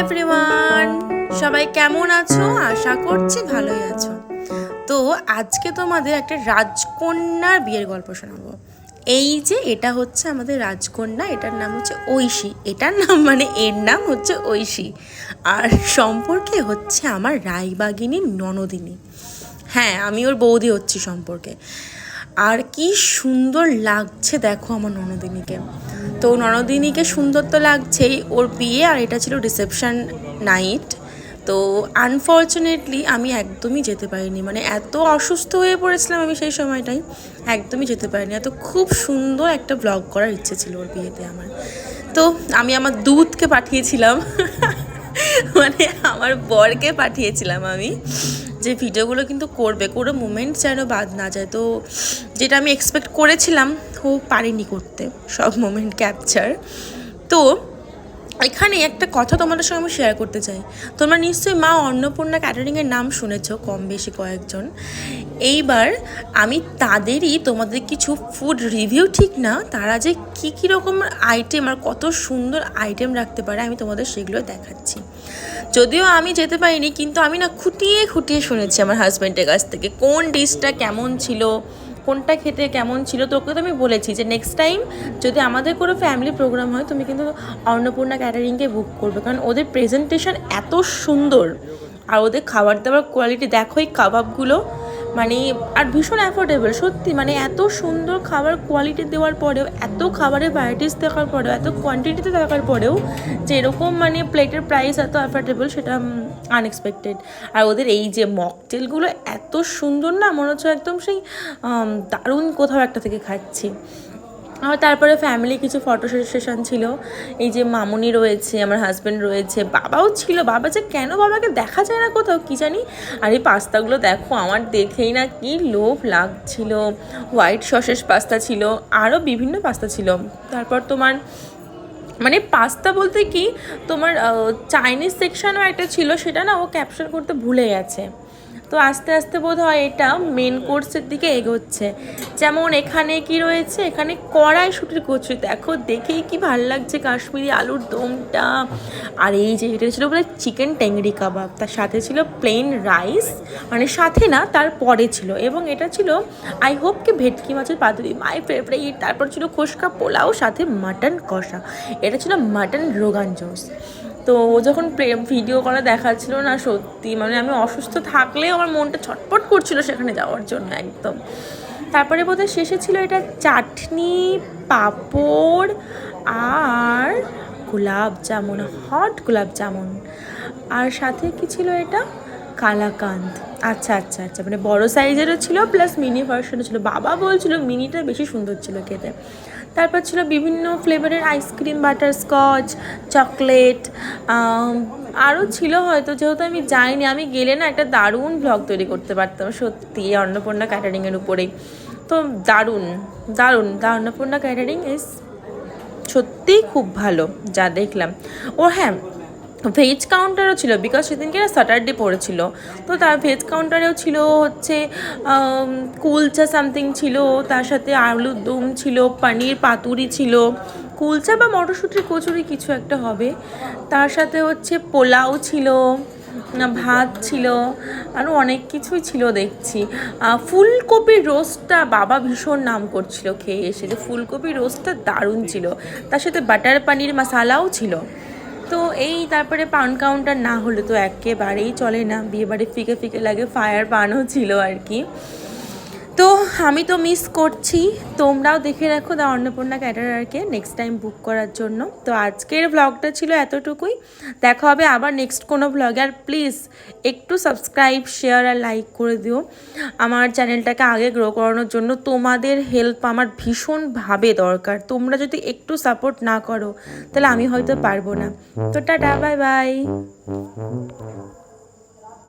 Everyone, সবাই কেমন আছো? আশা করছি ভালোই আছো। তো আজকে তোমাদের একটা রাজকন্যার বিয়ের গল্প শোনাবো। এই যে এটা হচ্ছে আমাদের রাজকন্যা, এটার নাম হচ্ছে ঐশী। এটার নাম মানে এর নাম হচ্ছে ঐশী, আর সম্পর্কে হচ্ছে আমার রায়বাগিনী ননদিনী। হ্যাঁ, আমি ওর বৌদি হচ্ছি সম্পর্কে। আর কি সুন্দর লাগছে দেখো আমার ননদিনীকে। তো ননদিনীকে সুন্দর তো লাগছেই, ওর বিয়ে আর এটা ছিল রিসেপশন নাইট। তো আনফর্চুনেটলি আমি একদমই যেতে পারিনি, মানে এত অসুস্থ হয়ে পড়েছিলাম আমি সেই সময়টাই, একদমই যেতে পারিনি। এত খুব সুন্দর একটা ব্লগ করার ইচ্ছে ছিল ওর বিয়েতে আমার। তো আমি আমার দুধকে পাঠিয়েছিলাম মানে আমার বরকে পাঠিয়েছিলাম আমি, যে ভিডিওগুলো কিন্তু করবে, কোনো মোমেন্ট যেন বাদ না যায়। তো যেটা আমি এক্সপেক্ট করেছিলাম ও পারিনি করতে সব মোমেন্ট ক্যাপচার। তো এখানে একটা কথা তোমাদের সঙ্গে আমি শেয়ার করতে চাই। তোমরা নিশ্চয়ই মা অন্নপূর্ণা ক্যাটারিংয়ের নাম শুনেছো কম বেশি কয়েকজন। এইবার আমি তাদেরই তোমাদের কিছু ফুড রিভিউ, ঠিক না, তারা যে কী রকম আইটেম আর কত সুন্দর আইটেম রাখতে পারে আমি তোমাদের সেগুলো দেখাচ্ছি। যদিও আমি যেতে পারিনি, কিন্তু আমি না খুঁটিয়ে খুঁটিয়ে শুনেছি আমার হাজব্যান্ডের কাছ থেকে কোন ডিশটা কেমন ছিল, কোনটা খেতে কেমন ছিল। তোকে তো আমি বলেছি যে নেক্সট টাইম যদি আমাদের কোনো ফ্যামিলি প্রোগ্রাম হয় তুমি কিন্তু অন্নপূর্ণা ক্যাটারিংকে বুক করবে, কারণ ওদের প্রেজেন্টেশন এত সুন্দর আর ওদের খাবার দাবার কোয়ালিটি দেখো, এই কাবাবগুলো মানে আর ভীষণ অ্যাফোর্ডেবল সত্যি, মানে এত সুন্দর খাবার কোয়ালিটি দেওয়ার পরেও, এত খাবারের ভ্যারাইটিস দেখার পরেও, এত কোয়ান্টিটিতে থাকার পরেও যে এরকম মানে প্লেটের প্রাইস এত অ্যাফোর্ডেবল, সেটা আনএক্সপেক্টেড। আর ওদের এই যে মকটেলগুলো এত সুন্দর না, মনে হচ্ছে একদম সেই দারুণ কোথাও একটা থেকে খাচ্ছি। আর তারপরে ফ্যামিলি কিছু ফটো সেশন ছিল। এই যে মামুনি রয়েছে, আমার হাজব্যান্ড রয়েছে, বাবাও ছিল। বাবা যে কেন, বাবাকে দেখা যায় না কোথাও কি জানি। আর এই পাস্তাগুলো দেখো, আমার দেখেই না কি লোভ লাগছিল। হোয়াইট সসেস পাস্তা ছিল, আরও বিভিন্ন পাস্তা ছিল। তারপর তোমার মানে পাস্তা বলতে কি, তোমার চাইনিজ সেকশনও একটা ছিল, সেটা না ও ক্যাপচার করতে ভুলে গেছে। তো আস্তে আস্তে বোধ হয় এটা মেন কোর্সের দিকে এগোচ্ছে। যেমন এখানে কি রয়েছে, এখানে কড়াইশুঁটির কচুরি, দেখো দেখেই কি ভালো লাগছে, কাশ্মীরি আলুর দমটা। আর এই যে এটা ছিল বলে চিকেন টেংরি কাবাব, তার সাথে ছিল প্লেন রাইস, মানে সাথে না তারপরে ছিল, এবং এটা ছিল আই হোপ কি ভেটকি মাছের পাতুরি, মাই ফেভারিট। তারপর ছিল খুশকা পোলাও, সাথে মাটন কষা, এটা ছিল মাটন রোগান জোস। তো ও যখন ভিডিও করা দেখাচ্ছিল না, সত্যি মানে আমি অসুস্থ থাকলেও আমার মনটা ছটপট করছিল সেখানে যাওয়ার জন্য একদম। তারপরে বোধহয় শেষে ছিল এটা চাটনি, পাঁপড় আর গোলাপ জামুন, হট গোলাপ জামুন। আর সাথে কি ছিল এটা, কালাকান্দ। আচ্ছা আচ্ছা আচ্ছা, মানে বড় সাইজেরও ছিল প্লাস মিনি ভার্সনও ছিল। বাবা বলছিল মিনিটা বেশি সুন্দর ছিল খেতে। তারপর ছিল বিভিন্ন ফ্লেভারের আইসক্রিম, বাটারস্কচ, চকলেট, আরও ছিল হয়তো, যেহেতু আমি যাইনি। আমি গেলে না একটা দারুণ ব্লগ তৈরি করতে পারতাম সত্যি অন্নপূর্ণা ক্যাটারিংয়ের উপরেই। তো দারুণ দারুণ, দ্য অন্নপূর্ণা ক্যাটারিং ইজ সত্যিই খুব ভালো যা দেখলাম। ও হ্যাঁ, ভেজ কাউন্টারও ছিল, বিকজ সেদিনকে না স্যাটারডে পড়েছিল। তো তার ভেজ কাউন্টারেও ছিল হচ্ছে কুলচা সামথিং ছিল, তার সাথে আলুর দম ছিল, পনির পাতুরি ছিল, কুলচা বা মটরশুঁটির কচুরি কিছু একটা হবে। তার সাথে হচ্ছে পোলাও ছিল, ভাত ছিল, আরও অনেক কিছুই ছিল দেখছি। ফুলকপির রোস্টটা বাবা ভীষণ নাম করছিল খেয়ে এসে, যে ফুলকপির রোস্টটা দারুণ ছিল, তার সাথে বাটার পানির মশালাও ছিল। তো এই তারপরে পান কাউন্টার না হলে তো একেবারেই চলে না, বিয়েবাড়ি ফিকে ফিকে লাগে, ফায়ার পানও ছিল আর কি। তো আমি তো মিস করছি, তোমরাও দেখে রাখো দ্য অন্নপূর্ণা ক্যাটারারকে নেক্সট টাইম বুক করার জন্য। তো আজকের ব্লগটা ছিল এতটুকুই, দেখা হবে আবার নেক্সট কোনো ব্লগে। আর প্লিজ একটু সাবস্ক্রাইব, শেয়ার আর লাইক করে দিও আমার চ্যানেলটাকে আগে গ্রো করানোর জন্য। তোমাদের হেল্প আমার ভীষণভাবে দরকার, তোমরা যদি একটু সাপোর্ট না করো তাহলে আমি হয়তো পারবো না। তো টাটা, বাই বাই।